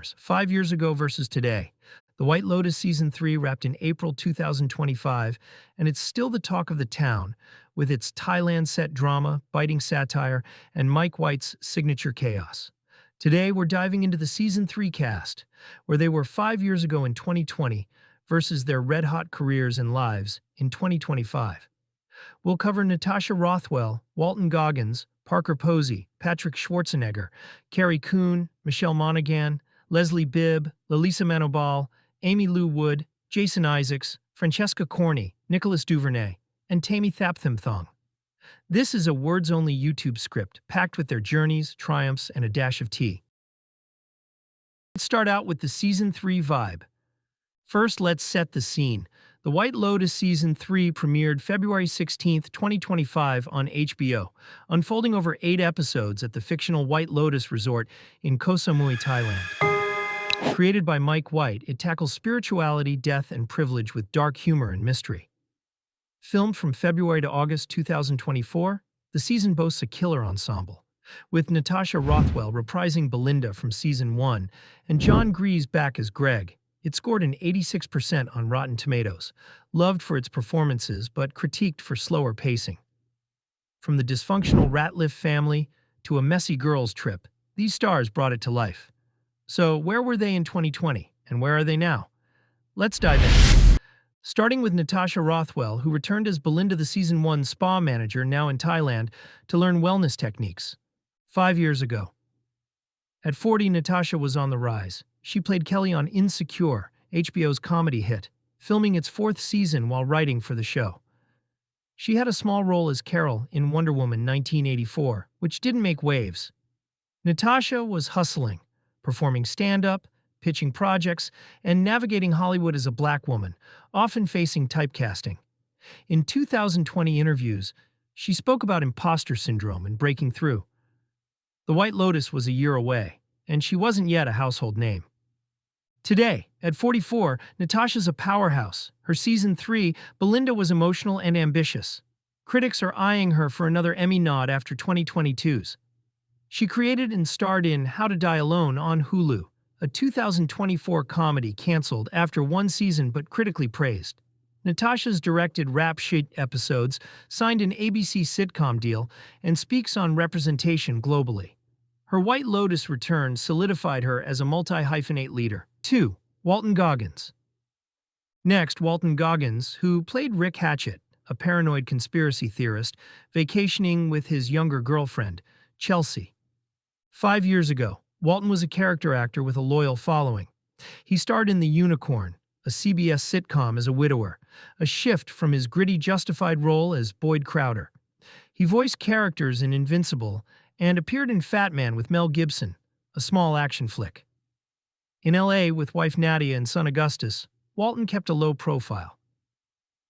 stars, 5 years ago versus today. The White Lotus Season 3 wrapped in April 2025, and it's still the talk of the town, with its Thailand-set drama, biting satire, and Mike White's signature chaos. Today, we're diving into the Season 3 cast, where they were 5 years ago in 2020 versus their red-hot careers and lives in 2025. We'll cover Natasha Rothwell, Walton Goggins, Parker Posey, Patrick Schwarzenegger, Carrie Coon, Michelle Monaghan, Leslie Bibb, Lalisa Manobal, Aimee Lou Wood, Jason Isaacs, Francesca Corney, Nicholas Duvernay, and Tayme ThapThimThong. This is a words-only YouTube script packed with their journeys, triumphs, and a dash of tea. Let's start out with the Season 3 vibe. First, let's set the scene. The White Lotus Season 3 premiered February 16, 2025 on HBO, unfolding over 8 episodes at the fictional White Lotus Resort in Koh Samui, Thailand. Created by Mike White, it tackles spirituality, death, and privilege with dark humor and mystery. Filmed from February to August 2024, the season boasts a killer ensemble, with Natasha Rothwell reprising Belinda from Season 1 and John Grease back as Greg. It scored an 86% on Rotten Tomatoes, loved for its performances but critiqued for slower pacing. From the dysfunctional Ratliff family to a messy girls' trip, these stars brought it to life. So where were they in 2020, and where are they now? Let's dive in. Starting with Natasha Rothwell, who returned as Belinda, the Season 1 spa manager now in Thailand, to learn wellness techniques. 5 years ago. At 40, Natasha was on the rise. She played Kelly on Insecure, HBO's comedy hit, filming its 4th season while writing for the show. She had a small role as Carol in Wonder Woman 1984, which didn't make waves. Natasha was hustling, performing stand-up, pitching projects, and navigating Hollywood as a black woman, often facing typecasting. In 2020 interviews, she spoke about imposter syndrome and breaking through. The White Lotus was a year away, and she wasn't yet a household name. Today, at 44, Natasha's a powerhouse. Her Season 3, Belinda, was emotional and ambitious. Critics are eyeing her for another Emmy nod after 2022's. She created and starred in How to Die Alone on Hulu, a 2024 comedy canceled after 1 season but critically praised. Natasha's directed rap sheet episodes, signed an ABC sitcom deal, and speaks on representation globally. Her White Lotus return solidified her as a multi-hyphenate leader. 2. Walton Goggins. Next, Walton Goggins, who played Rick Hatchett, a paranoid conspiracy theorist, vacationing with his younger girlfriend, Chelsea. 5 years ago, Walton was a character actor with a loyal following. He starred in The Unicorn, a CBS sitcom, as a widower, a shift from his gritty Justified role as Boyd Crowder. He voiced characters in Invincible and appeared in Fat Man with Mel Gibson, a small action flick. In LA with wife Nadia and son Augustus, Walton kept a low profile.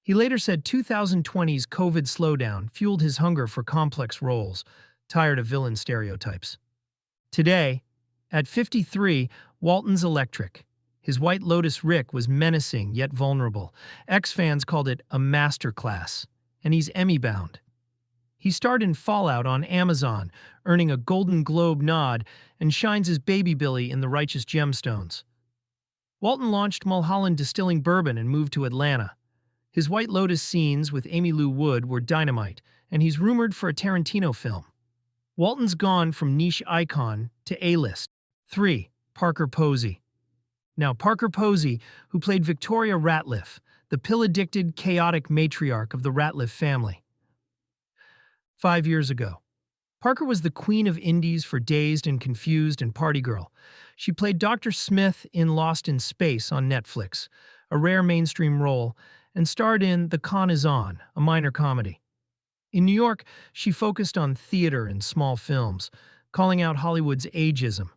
He later said 2020's COVID slowdown fueled his hunger for complex roles, tired of villain stereotypes. Today, at 53, Walton's electric. His White Lotus Rick was menacing yet vulnerable. Ex-fans called it a masterclass, and he's Emmy-bound. He starred in Fallout on Amazon, earning a Golden Globe nod, and shines as Baby Billy in The Righteous Gemstones. Walton launched Mulholland Distilling Bourbon and moved to Atlanta. His White Lotus scenes with Aimee Lou Wood were dynamite, and he's rumored for a Tarantino film. Walton's gone from niche icon to A-list. 3. Parker Posey. Now, Parker Posey, who played Victoria Ratliff, the pill-addicted, chaotic matriarch of the Ratliff family. 5 years ago. Parker was the queen of indies for Dazed and Confused and Party Girl. She played Dr. Smith in Lost in Space on Netflix, a rare mainstream role, and starred in The Con Is On, a minor comedy. In New York, she focused on theater and small films, calling out Hollywood's ageism.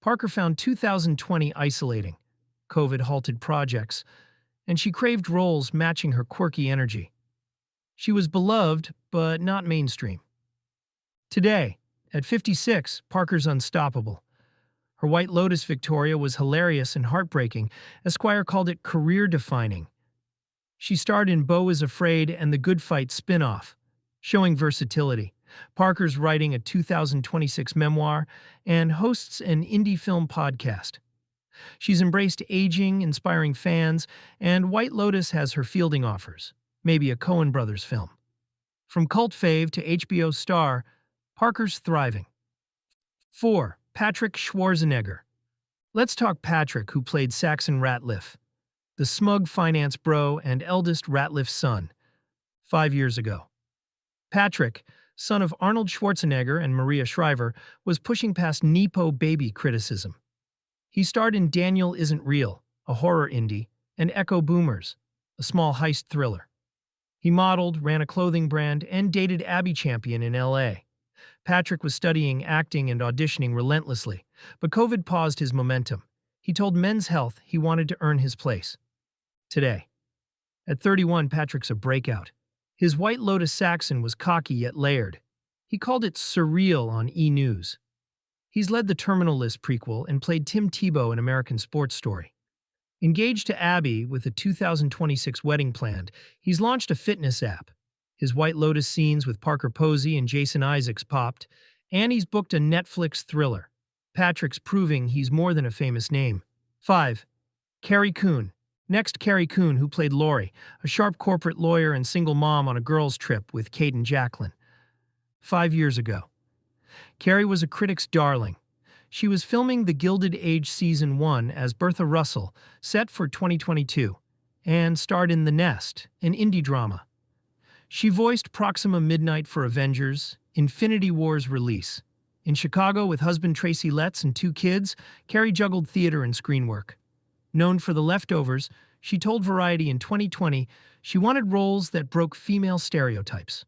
Parker found 2020 isolating. COVID halted projects, and she craved roles matching her quirky energy. She was beloved, but not mainstream. Today, at 56, Parker's unstoppable. Her White Lotus Victoria was hilarious and heartbreaking. Esquire called it career-defining. She starred in Beau is Afraid and The Good Fight spin-off, showing versatility. Parker's writing a 2026 memoir and hosts an indie film podcast. She's embraced aging, inspiring fans, and White Lotus has her fielding offers, maybe a Coen Brothers film. From cult fave to HBO star, Parker's thriving. 4. Patrick Schwarzenegger. Let's talk Patrick, who played Saxon Ratliff, the smug finance bro and eldest Ratliff's son, 5 years ago. Patrick, son of Arnold Schwarzenegger and Maria Shriver, was pushing past Nepo baby criticism. He starred in Daniel Isn't Real, a horror indie, and Echo Boomers, a small heist thriller. He modeled, ran a clothing brand, and dated Abby Champion in LA. Patrick was studying acting and auditioning relentlessly, but COVID paused his momentum. He told Men's Health he wanted to earn his place. Today, at 31, Patrick's a breakout. His White Lotus Saxon was cocky yet layered. He called it surreal on E! News. He's led the Terminal List prequel and played Tim Tebow in American Sports Story. Engaged to Abby with a 2026 wedding planned, he's launched a fitness app. His White Lotus scenes with Parker Posey and Jason Isaacs popped, and he's booked a Netflix thriller. Patrick's proving he's more than a famous name. 5. Carrie Coon. Next, Carrie Coon, who played Lori, a sharp corporate lawyer and single mom on a girls' trip with Kate and Jacqueline. 5 years ago. Carrie was a critic's darling. She was filming The Gilded Age Season 1 as Bertha Russell, set for 2022, and starred in The Nest, an indie drama. She voiced Proxima Midnight for Avengers, Infinity War's release. In Chicago with husband Tracy Letts and 2 kids, Carrie juggled theater and screen work. Known for The Leftovers, she told Variety in 2020 she wanted roles that broke female stereotypes.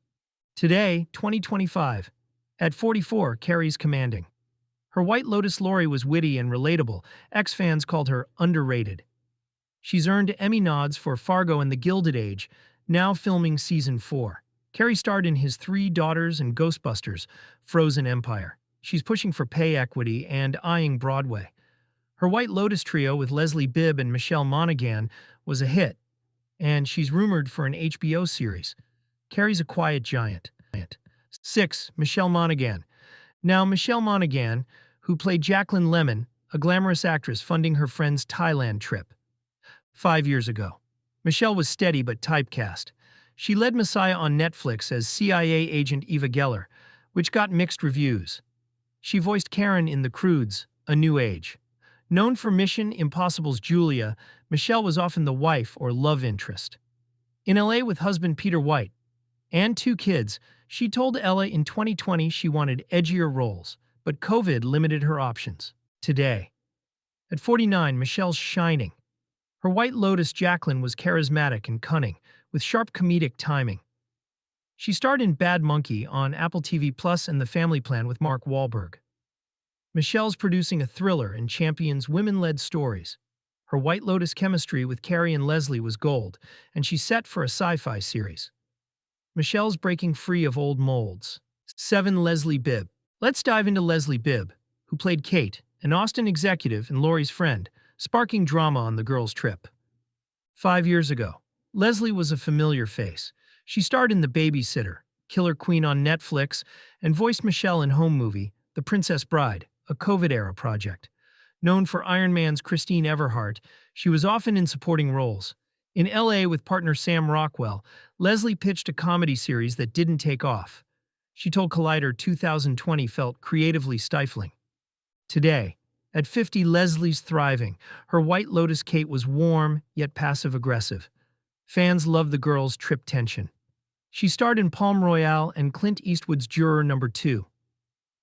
Today, 2025, at 44, Carrie's commanding. Her White Lotus Lori was witty and relatable. Ex-fans called her underrated. She's earned Emmy nods for Fargo and The Gilded Age, now filming Season 4. Carrie starred in His Three Daughters and Ghostbusters, Frozen Empire. She's pushing for pay equity and eyeing Broadway. Her White Lotus trio with Leslie Bibb and Michelle Monaghan was a hit, and she's rumored for an HBO series. Carrie's a quiet giant. 6. Michelle Monaghan. Now, Michelle Monaghan, who played Jacqueline Lemon, a glamorous actress funding her friend's Thailand trip. 5 years ago. Michelle was steady but typecast. She led Messiah on Netflix as CIA agent Eva Geller, which got mixed reviews. She voiced Karen in The Croods, A New Age. Known for Mission Impossible's Julia, Michelle was often the wife or love interest. In LA with husband Peter White and 2 kids, she told Ella in 2020 she wanted edgier roles, but COVID limited her options. Today, at 49, Michelle's shining. Her White Lotus Jacqueline was charismatic and cunning, with sharp comedic timing. She starred in Bad Monkey on Apple TV Plus and The Family Plan with Mark Wahlberg. Michelle's producing a thriller and champions women-led stories. Her White Lotus chemistry with Carrie and Leslie was gold, and she's set for a sci-fi series. Michelle's breaking free of old molds. 7. Leslie Bibb. Let's dive into Leslie Bibb, who played Kate, an Austin executive and Lori's friend, sparking drama on the girls' trip. 5 years ago, Leslie was a familiar face. She starred in The Babysitter, Killer Queen on Netflix, and voiced Michelle in home movie, The Princess Bride, a COVID-era project. Known for Iron Man's Christine Everhart, she was often in supporting roles. In LA with partner Sam Rockwell, Leslie pitched a comedy series that didn't take off. She told Collider 2020 felt creatively stifling. Today, at 50, Leslie's thriving. Her White Lotus Kate was warm, yet passive-aggressive. Fans love the girl's trip tension. She starred in Palm Royale and Clint Eastwood's Juror No. 2.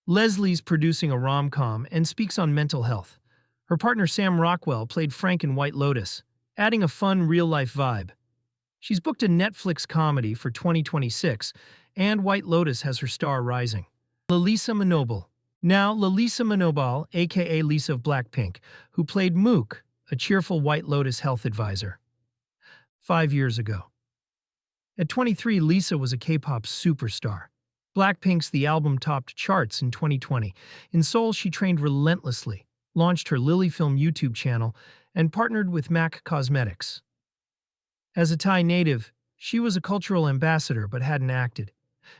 Leslie's producing a rom-com and speaks on mental health. Her partner Sam Rockwell played Frank in White Lotus, adding a fun, real-life vibe. She's booked a Netflix comedy for 2026, and White Lotus has her star rising. Lalisa Manobal. Now, Lalisa Manobal, aka Lisa of Blackpink, who played Mook, a cheerful White Lotus health advisor. 5 years ago. At 23, Lisa was a K-pop superstar. Blackpink's The Album topped charts in 2020. In Seoul, she trained relentlessly, launched her Lily Film YouTube channel, and partnered with MAC Cosmetics. As a Thai native, she was a cultural ambassador but hadn't acted.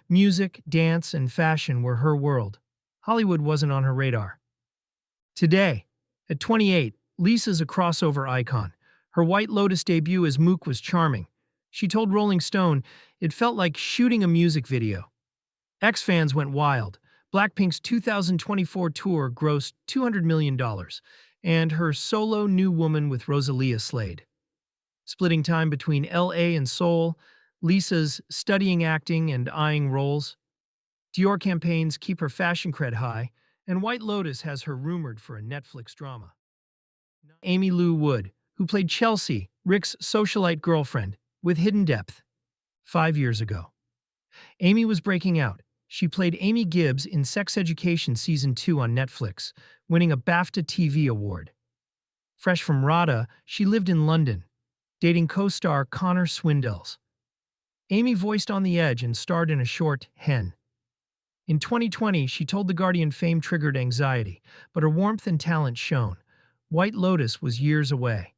Music, dance, and fashion were her world. Hollywood wasn't on her radar. Today, at 28, Lisa's a crossover icon. Her White Lotus debut as Mook was charming. She told Rolling Stone, "It felt like shooting a music video." X-fans went wild. Blackpink's 2024 tour grossed $200 million, and her solo New Woman with Rosalia slayed. Splitting time between LA and Seoul, Lisa's studying acting and eyeing roles. Dior campaigns keep her fashion cred high, and White Lotus has her rumored for a Netflix drama. Aimee Lou Wood, who played Chelsea, Rick's socialite girlfriend, with hidden depth. 5 years ago. Aimee was breaking out. She played Amy Gibbs in Sex Education Season 2 on Netflix, winning a BAFTA TV award. Fresh from RADA, she lived in London, dating co-star Connor Swindells. Aimee voiced On the Edge and starred in a short, Hen. In 2020, she told The Guardian fame triggered anxiety, but her warmth and talent shone. White Lotus was years away.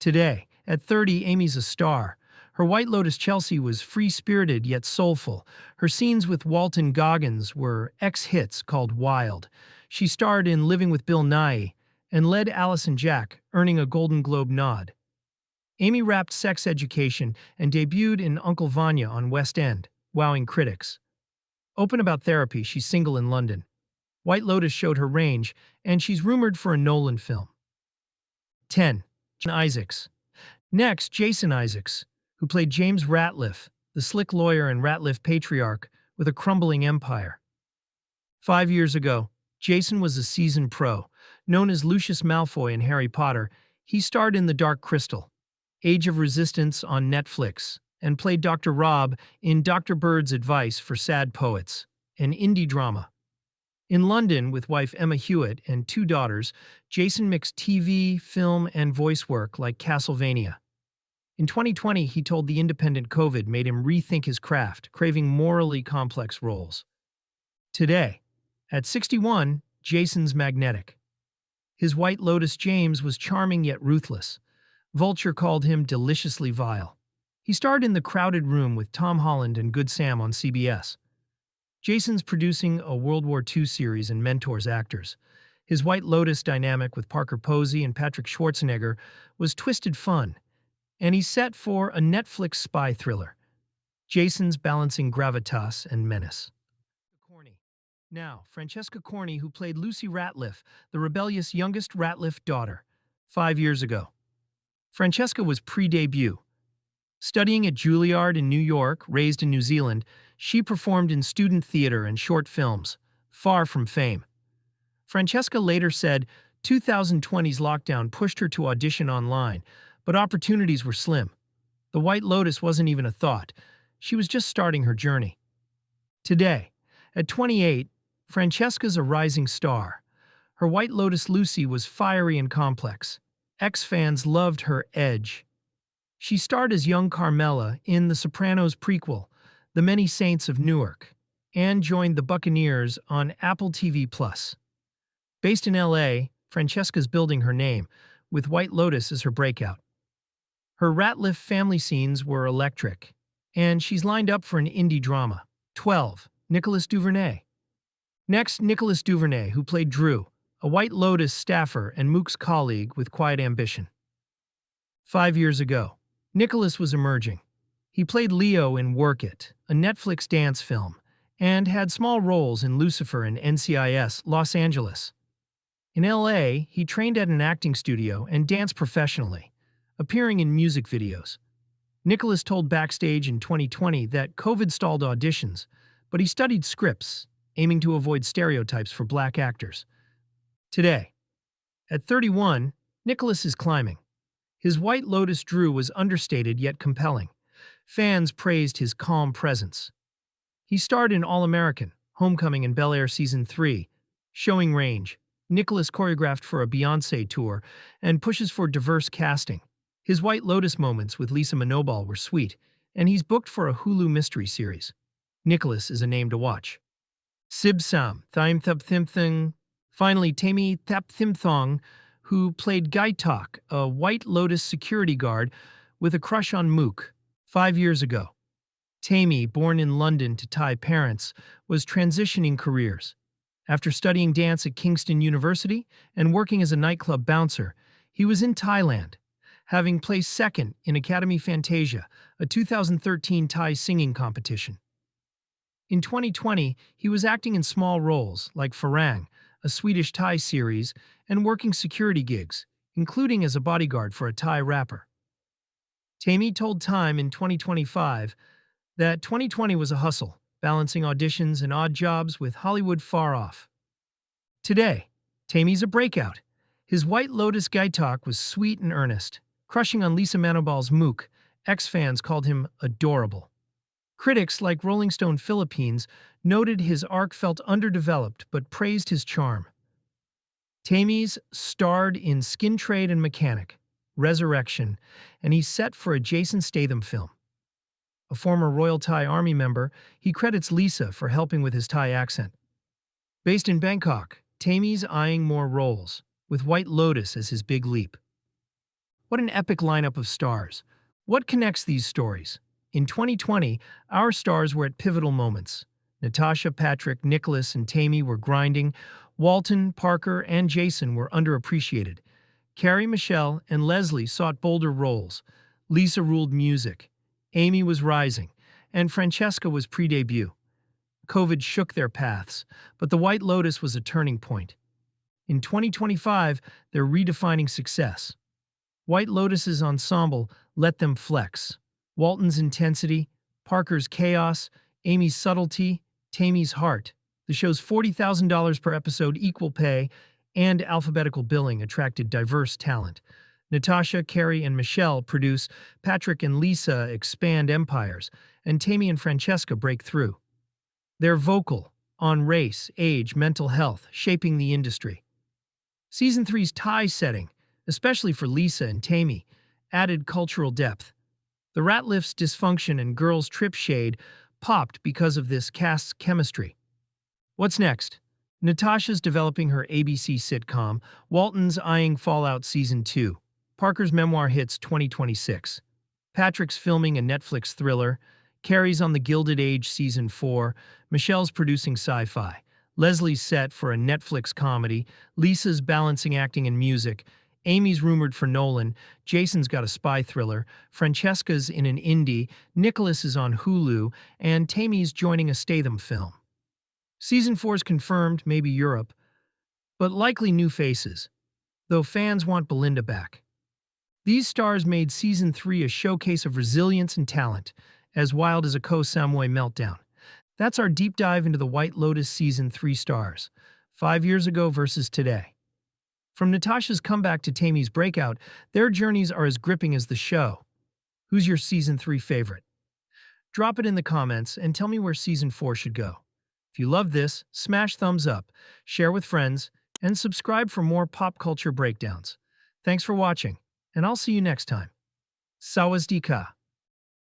Today, at 30, Aimee's a star. Her White Lotus Chelsea was free-spirited yet soulful. Her scenes with Walton Goggins were ex-hits called Wild. She starred in Living with Bill Nighy and led Alice and Jack, earning a Golden Globe nod. Aimee rapped Sex Education and debuted in Uncle Vanya on West End, wowing critics. Open about therapy, she's single in London. White Lotus showed her range, and she's rumored for a Nolan film. 10. Jason Isaacs. Next, Jason Isaacs, who played James Ratliff, the slick lawyer and Ratliff patriarch with a crumbling empire. 5 years ago, Jason was a seasoned pro. Known as Lucius Malfoy in Harry Potter, he starred in The Dark Crystal, Age of Resistance on Netflix, and played Dr. Rob in Dr. Bird's Advice for Sad Poets, an indie drama. In London, with wife Emma Hewitt and 2 daughters, Jason mixed TV, film, and voice work like Castlevania. In 2020, he told The Independent COVID made him rethink his craft, craving morally complex roles. Today, at 61, Jason's magnetic. His White Lotus James was charming yet ruthless. Vulture called him deliciously vile. He starred in The Crowded Room with Tom Holland and Good Sam on CBS. Jason's producing a World War II series and mentors actors. His White Lotus dynamic with Parker Posey and Patrick Schwarzenegger was twisted fun, and he's set for a Netflix spy thriller. Jason's balancing gravitas and menace. Now, Francesca Corney, who played Lucy Ratliff, the rebellious youngest Ratliff daughter, 5 years ago. Francesca was pre-debut. Studying at Juilliard in New York, raised in New Zealand, she performed in student theater and short films, far from fame. Francesca later said 2020's lockdown pushed her to audition online, but opportunities were slim. The White Lotus wasn't even a thought. She was just starting her journey. Today, at 28, Francesca's a rising star. Her White Lotus Lucy was fiery and complex. Ex-fans loved her edge. She starred as young Carmela in The Sopranos prequel, The Many Saints of Newark, and joined the Buccaneers on Apple TV+. Based in LA, Francesca's building her name, with White Lotus as her breakout. Her Ratliff family scenes were electric, and she's lined up for an indie drama. 12. Nicholas Duvernay. Next, Nicholas Duvernay, who played Drew, a White Lotus staffer and Mook's colleague with quiet ambition. 5 years ago, Nicholas was emerging. He played Leo in Work It, a Netflix dance film, and had small roles in Lucifer and NCIS Los Angeles. In LA, he trained at an acting studio and danced professionally, appearing in music videos. Nicholas told Backstage in 2020 that COVID stalled auditions, but he studied scripts, aiming to avoid stereotypes for black actors. Today, at 31, Nicholas is climbing. His White Lotus Drew was understated yet compelling. Fans praised his calm presence. He starred in All-American, Homecoming and Bel Air Season 3, showing range. Nicholas choreographed for a Beyoncé tour and pushes for diverse casting. His White Lotus moments with Lalisa Manobal were sweet, and he's booked for a Hulu mystery series. Nicholas is a name to watch. Tayme ThapThimThong. Finally, Tayme ThapThimThong, who played Gaitok, a White Lotus security guard with a crush on Mook, 5 years ago. Tayme, born in London to Thai parents, was transitioning careers. After studying dance at Kingston University and working as a nightclub bouncer, he was in Thailand, having placed second in Academy Fantasia, a 2013 Thai singing competition. In 2020, he was acting in small roles like Farang, a Swedish Thai series, and working security gigs, including as a bodyguard for a Thai rapper. Tayme told Time in 2025 that 2020 was a hustle, balancing auditions and odd jobs with Hollywood far off. Today, Tayme's a breakout. His White Lotus guy talk was sweet and earnest, crushing on Lalisa Manobal's mook. Ex-fans called him adorable. Critics like Rolling Stone Philippines noted his arc felt underdeveloped but praised his charm. Tayme's starred in Skin Trade and Mechanic, Resurrection, and he's set for a Jason Statham film. A former Royal Thai Army member, he credits Lisa for helping with his Thai accent. Based in Bangkok, Tayme's eyeing more roles, with White Lotus as his big leap. What an epic lineup of stars. What connects these stories? In 2020, our stars were at pivotal moments. Natasha, Patrick, Nicholas, and Tayme were grinding. Walton, Parker, and Jason were underappreciated. Carrie, Michelle, and Leslie sought bolder roles. Lisa ruled music. Aimee was rising, and Francesca was pre-debut. COVID shook their paths, but the White Lotus was a turning point. In 2025, they're redefining success. White Lotus's ensemble let them flex. Walton's intensity, Parker's chaos, Aimee's subtlety, Tayme's heart. The show's $40,000 per episode equal pay and alphabetical billing attracted diverse talent. Natasha, Carrie, and Michelle produce, Patrick and Lisa expand empires, and Tayme and Francesca break through. They're vocal, on race, age, mental health, shaping the industry. Season 3's Thai setting, especially for Lisa and Tayme, added cultural depth. The Ratliff's dysfunction and girls' trip shade popped because of this cast's chemistry. What's next? Natasha's developing her ABC sitcom, Walton's eyeing Fallout Season 2. Parker's memoir hits 2026. Patrick's filming a Netflix thriller. Carrie's on The Gilded Age Season 4. Michelle's producing sci-fi. Leslie's set for a Netflix comedy. Lisa's balancing acting and music. Aimee's rumored for Nolan. Jason's got a spy thriller. Francesca's in an indie. Nicholas is on Hulu. And Tayme's joining a Statham film. Season 4's confirmed, maybe Europe, but likely new faces, though fans want Belinda back. These stars made Season 3 a showcase of resilience and talent, as wild as a Koh Samui meltdown. That's our deep dive into the White Lotus Season 3 stars, 5 years ago versus today. From Natasha's comeback to Tayme's breakout, their journeys are as gripping as the show. Who's your Season 3 favorite? Drop it in the comments and tell me where Season 4 should go. If you love this, smash thumbs up, share with friends, and subscribe for more pop culture breakdowns. Thanks for watching, and I'll see you next time. Sawadee ka.